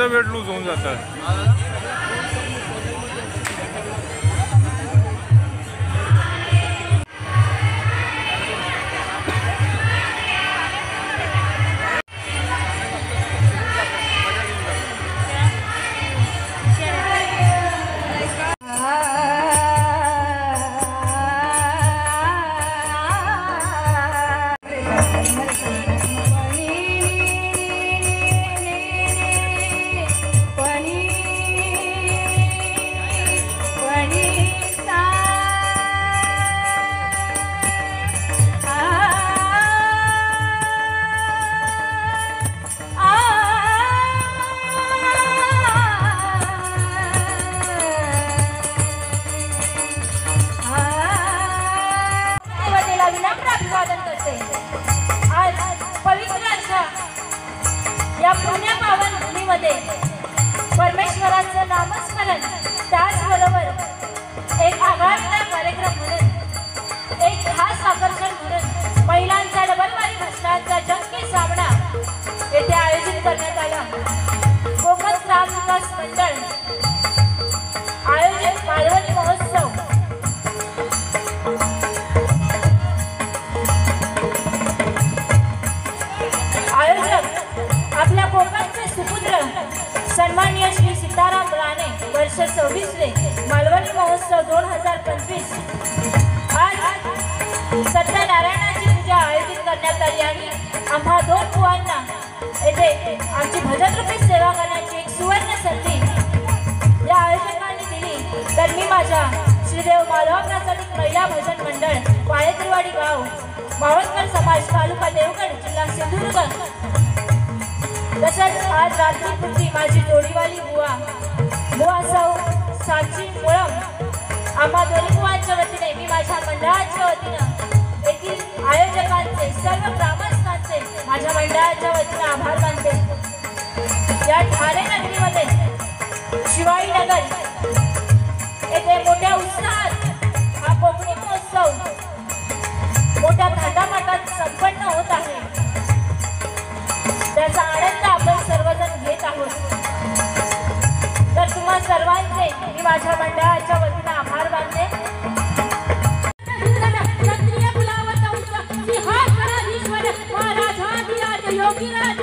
माझं weight lose होऊन जातं. आज पवित्र अशा या पुण्य पावन भूमीमध्ये परमेश्वराचं नामस्मरण, त्याचबरोबर एक आगळा कार्यक्रम म्हणून, एक खास आकर्षण म्हणून महिलांचा डबलबारी भ्रष्टाचा जंगी सामना येथे आयोजित करण्यात आला. कोकण ग्राम विकास मंडळ आयोजित मालवणी महोत्सव आपल्या कोकणचे सुपुत्र सन्माननीय श्री सीताराम राणे वर्ष 26 मालवणी महोत्सव 2025 आज सत्यनारायणाची पूजा आयोजित करण्यात आली आणि आम्हा दोन बुवांना येथे आमची भजनरूपी सेवा करण्याची एक सुवर्ण संधी या आयोजकांनी दिली. तर मी माझ्या श्रीदेव माधव प्रासादिक महिला भजन मंडळ पाळेतरवाडी गाव मावळकर समाज तालुका देवगड जिल्हा सिंधुदुर्ग तसंच आज रात्रीपूर्वी माझी जोडीवाली बुवा सौ साक्षी मुळम आम्हा दोन्ही बुवांच्या वतीने मी माझ्या मंडळाच्या वतीनं येथील आयोजकांचे सर्व ग्रामस्थांचे माझ्या मंडळाच्या वतीनं आभार मानते. या ठाणे नगरीमध्ये शिवाई नगर येथे मोठ्या उत्साहात हा कोकणी महोत्सव मोठ्या थाटामाटात संपन्न होत आहे. त्याचा आनंद आपण सर्वजण घेत आहोत. तर तुम्हा सर्वांचे मी माझ्या मंडळाच्या वतीने आभार मानते. योगीराज